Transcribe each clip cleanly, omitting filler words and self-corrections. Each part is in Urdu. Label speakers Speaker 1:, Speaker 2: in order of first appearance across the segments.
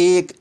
Speaker 1: 1।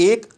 Speaker 1: 1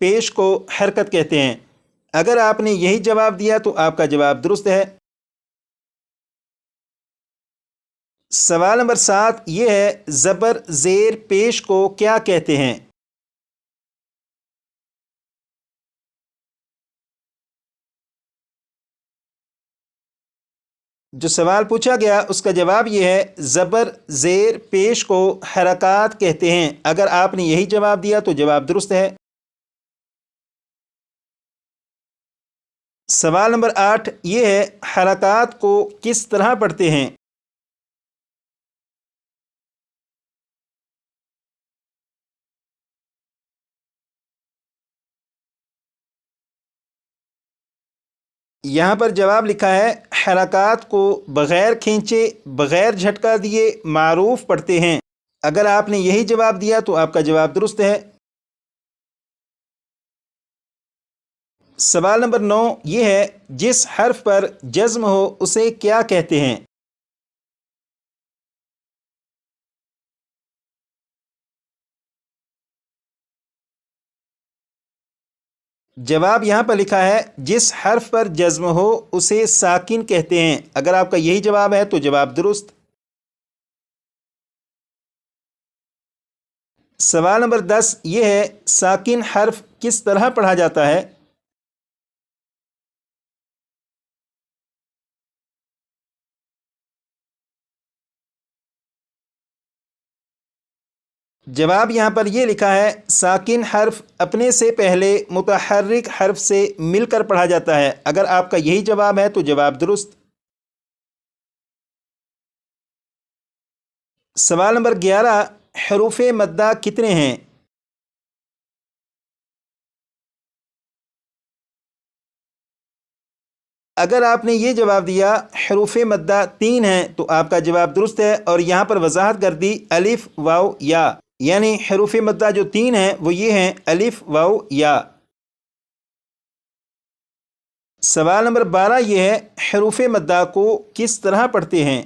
Speaker 1: پیش کو حرکت کہتے ہیں. اگر آپ نے یہی جواب دیا تو آپ کا جواب درست ہے. سوال نمبر 7 یہ ہے زبر زیر پیش کو کیا کہتے ہیں؟ جو سوال پوچھا گیا اس کا جواب یہ ہے زبر زیر پیش کو حرکات کہتے ہیں. اگر آپ نے یہی جواب دیا تو جواب درست ہے. سوال نمبر 8 یہ ہے حرکات کو کس طرح پڑھتے ہیں؟ یہاں پر جواب لکھا ہے حرکات کو بغیر کھینچے بغیر جھٹکا دیے معروف پڑھتے ہیں. اگر آپ نے یہی جواب دیا تو آپ کا جواب درست ہے. سوال نمبر 9 یہ ہے جس حرف پر جزم ہو اسے کیا کہتے ہیں؟ جواب یہاں پر لکھا ہے جس حرف پر جزم ہو اسے ساکن کہتے ہیں. اگر آپ کا یہی جواب ہے تو جواب درست. سوال نمبر 10 یہ ہے ساکن حرف کس طرح پڑھا جاتا ہے؟ جواب یہاں پر یہ لکھا ہے ساکن حرف اپنے سے پہلے متحرک حرف سے مل کر پڑھا جاتا ہے. اگر آپ کا یہی جواب ہے تو جواب درست. سوال نمبر 11 حروف مدہ کتنے ہیں؟ اگر آپ نے یہ جواب دیا حروف مدہ 3 ہیں تو آپ کا جواب درست ہے. اور یہاں پر وضاحت کر دی الف واو یا، یعنی حروف مدہ جو 3 ہیں وہ یہ ہیں الف واو یا. سوال نمبر 12 یہ ہے حروف مدہ کو کس طرح پڑھتے ہیں؟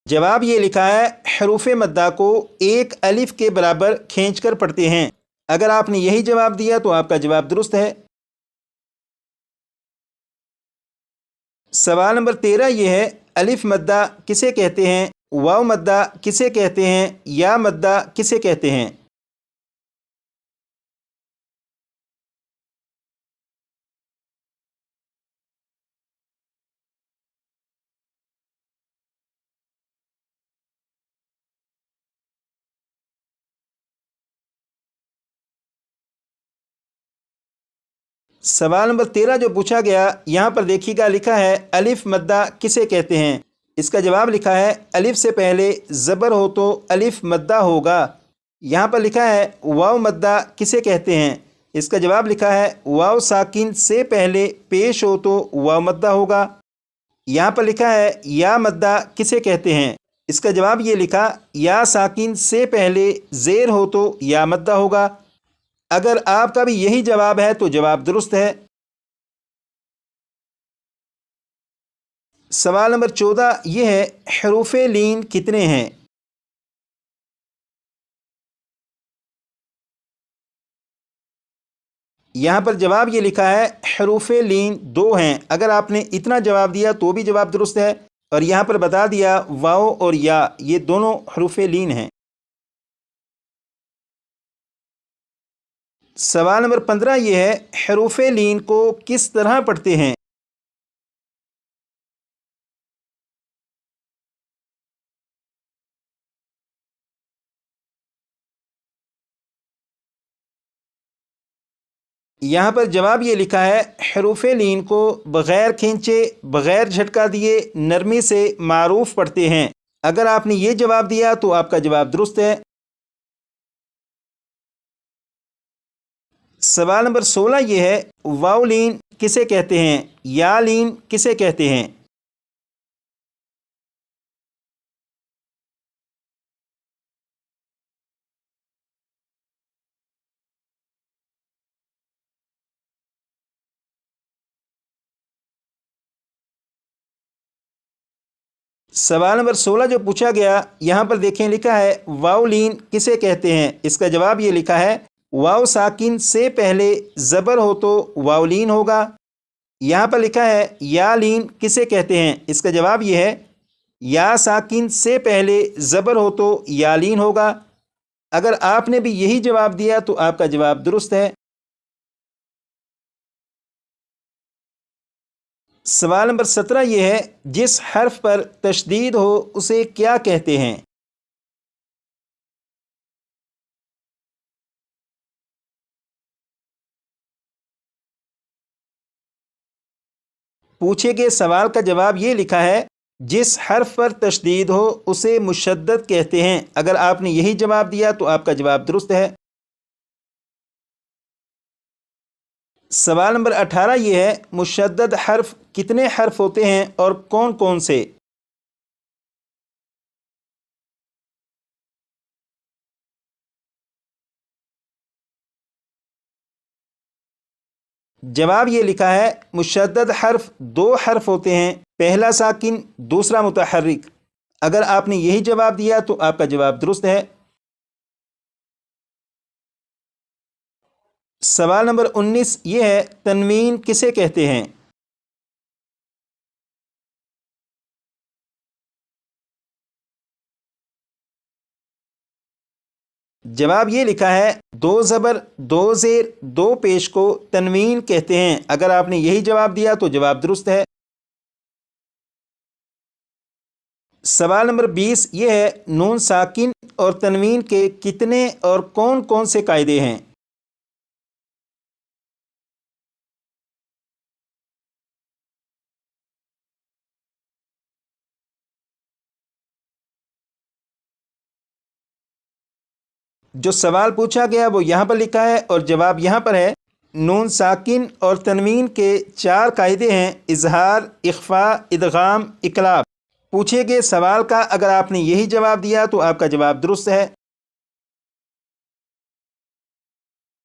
Speaker 1: جواب یہ لکھا ہے حروف مدہ کو ایک الف کے برابر کھینچ کر پڑھتے ہیں. اگر آپ نے یہی جواب دیا تو آپ کا جواب درست ہے. سوال نمبر 13 یہ ہے الف مدہ کسے کہتے ہیں، واو مدہ کسے کہتے ہیں، یا مدہ کسے کہتے ہیں؟ سوال نمبر 13 جو پوچھا گیا یہاں پر دیکھیے گا لکھا ہے الف مدہ کسے کہتے ہیں. اس کا جواب لکھا ہے الف سے پہلے زبر ہو تو الف مدہ ہوگا. یہاں پر لکھا ہے واو مدہ کسے کہتے ہیں. اس کا جواب لکھا ہے واو ساکن سے پہلے پیش ہو تو واو مدہ ہوگا. یہاں پر لکھا ہے یا مدہ کسے کہتے ہیں. اس کا جواب یہ لکھا یا ساکن سے پہلے زیر ہو تو یا مدہ ہوگا. اگر آپ کا بھی یہی جواب ہے تو جواب درست ہے. سوال نمبر 14 یہ ہے حروف لین کتنے ہیں؟ یہاں پر جواب یہ لکھا ہے حروف لین 2 ہیں. اگر آپ نے اتنا جواب دیا تو بھی جواب درست ہے. اور یہاں پر بتا دیا واو اور یا یہ دونوں حروف لین ہیں. سوال نمبر 15 یہ ہے حروف لین کو کس طرح پڑھتے ہیں؟ یہاں پر جواب یہ لکھا ہے حروف لین کو بغیر کھینچے بغیر جھٹکا دیے نرمی سے معروف پڑھتے ہیں. اگر آپ نے یہ جواب دیا تو آپ کا جواب درست ہے. سوال نمبر 16 یہ ہے واو لین کسے کہتے ہیں، یا لین کسے کہتے ہیں؟ سوال نمبر 16 جو پوچھا گیا، یہاں پر دیکھیں لکھا ہے واؤلین کسے کہتے ہیں؟ اس کا جواب یہ لکھا ہے واؤ ساکن سے پہلے زبر ہو تو واؤلین ہوگا۔ یہاں پر لکھا ہے یا لین کسے کہتے ہیں؟ اس کا جواب یہ ہے یا ساکن سے پہلے زبر ہو تو یالین ہوگا۔ اگر آپ نے بھی یہی جواب دیا تو آپ کا جواب درست ہے۔ سوال نمبر 17 یہ ہے جس حرف پر تشدید ہو اسے کیا کہتے ہیں؟ پوچھے گئے سوال کا جواب یہ لکھا ہے جس حرف پر تشدید ہو اسے مشدد کہتے ہیں۔ اگر آپ نے یہی جواب دیا تو آپ کا جواب درست ہے۔ سوال نمبر 18 یہ ہے مشدد حرف کتنے حرف ہوتے ہیں اور کون کون سے؟ جواب یہ لکھا ہے مشدد حرف 2 حرف ہوتے ہیں، پہلا ساکن دوسرا متحرک۔ اگر آپ نے یہی جواب دیا تو آپ کا جواب درست ہے۔ سوال نمبر 19 یہ ہے تنوین کسے کہتے ہیں؟ جواب یہ لکھا ہے 2 زبر 2 زیر 2 پیش کو تنوین کہتے ہیں۔ اگر آپ نے یہی جواب دیا تو جواب درست ہے۔ سوال نمبر 20 یہ ہے نون ساکن اور تنوین کے کتنے اور کون کون سے قاعدے ہیں؟ جو سوال پوچھا گیا وہ یہاں پر لکھا ہے اور جواب یہاں پر ہے۔ نون ساکن اور تنوین کے 4 قاعدے ہیں: اظہار، اخفاء، ادغام، اقلاب۔ پوچھے گئے سوال کا اگر آپ نے یہی جواب دیا تو آپ کا جواب درست ہے۔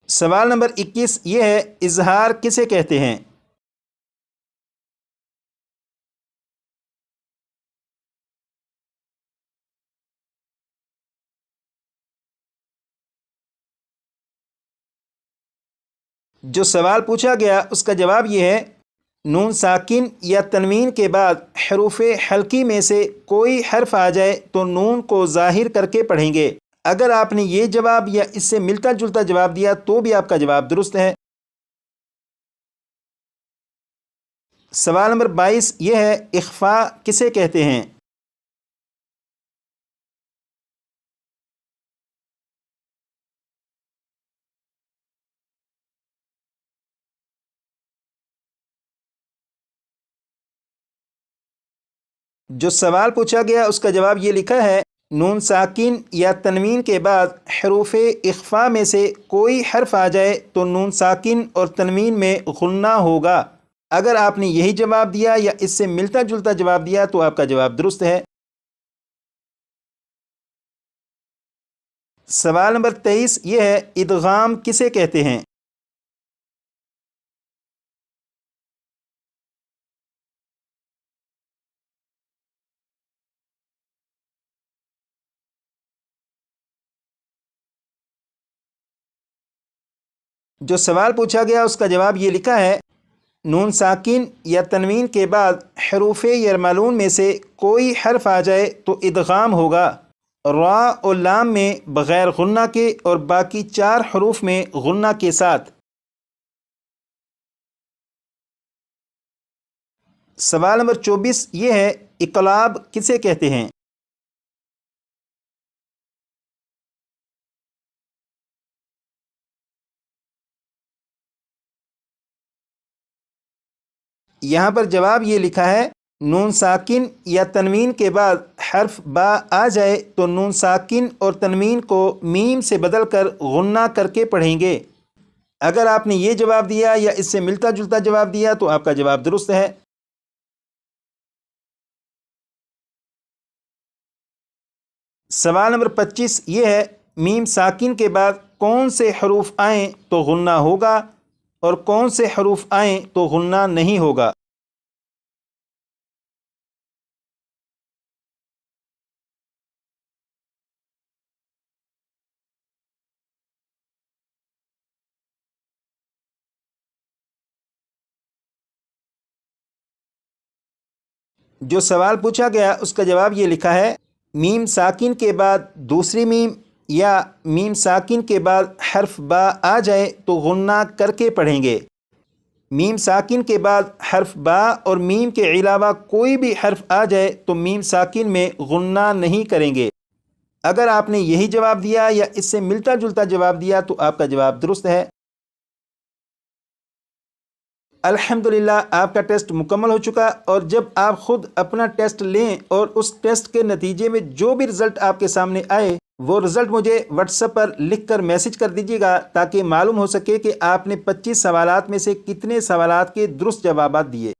Speaker 1: سوال نمبر 21 یہ ہے اظہار کسے کہتے ہیں؟ جو سوال پوچھا گیا اس کا جواب یہ ہے نون ساکن یا تنوین کے بعد حروف حلقی میں سے کوئی حرف آ جائے تو نون کو ظاہر کر کے پڑھیں گے۔ اگر آپ نے یہ جواب یا اس سے ملتا جلتا جواب دیا تو بھی آپ کا جواب درست ہے۔ سوال نمبر 22 یہ ہے اخفاء کسے کہتے ہیں؟ جو سوال پوچھا گیا اس کا جواب یہ لکھا ہے نون ساکن یا تنوین کے بعد حروف اخفاء میں سے کوئی حرف آ جائے تو نون ساکن اور تنوین میں غنہ ہوگا۔ اگر آپ نے یہی جواب دیا یا اس سے ملتا جلتا جواب دیا تو آپ کا جواب درست ہے۔ سوال نمبر 23 یہ ہے ادغام کسے کہتے ہیں؟ جو سوال پوچھا گیا اس کا جواب یہ لکھا ہے نون ساکن یا تنوین کے بعد حروف یرملون میں سے کوئی حرف آ جائے تو ادغام ہوگا، را اور لام میں بغیر غنہ کے اور باقی 4 حروف میں غنہ کے ساتھ۔ سوال نمبر 24 یہ ہے اقلاب کسے کہتے ہیں؟ یہاں پر جواب یہ لکھا ہے نون ساکن یا تنوین کے بعد حرف با آ جائے تو نون ساکن اور تنوین کو میم سے بدل کر غنہ کر کے پڑھیں گے۔ اگر آپ نے یہ جواب دیا یا اس سے ملتا جلتا جواب دیا تو آپ کا جواب درست ہے۔ سوال نمبر 25 یہ ہے میم ساکن کے بعد کون سے حروف آئیں تو غنہ ہوگا اور کون سے حروف آئیں تو غنہ نہیں ہوگا؟ جو سوال پوچھا گیا اس کا جواب یہ لکھا ہے، میم ساکن کے بعد دوسری میم یا میم ساکن کے بعد حرف با آ جائے تو غنہ کر کے پڑھیں گے۔ میم ساکن کے بعد حرف با اور میم کے علاوہ کوئی بھی حرف آ جائے تو میم ساکن میں غنہ نہیں کریں گے۔ اگر آپ نے یہی جواب دیا یا اس سے ملتا جلتا جواب دیا تو آپ کا جواب درست ہے۔ الحمدللہ آپ کا ٹیسٹ مکمل ہو چکا، اور جب آپ خود اپنا ٹیسٹ لیں اور اس ٹیسٹ کے نتیجے میں جو بھی رزلٹ آپ کے سامنے آئے وہ رزلٹ مجھے واٹس ایپ پر لکھ کر میسج کر دیجیے گا، تاکہ معلوم ہو سکے کہ آپ نے 25 سوالات میں سے کتنے سوالات کے درست جوابات دیے۔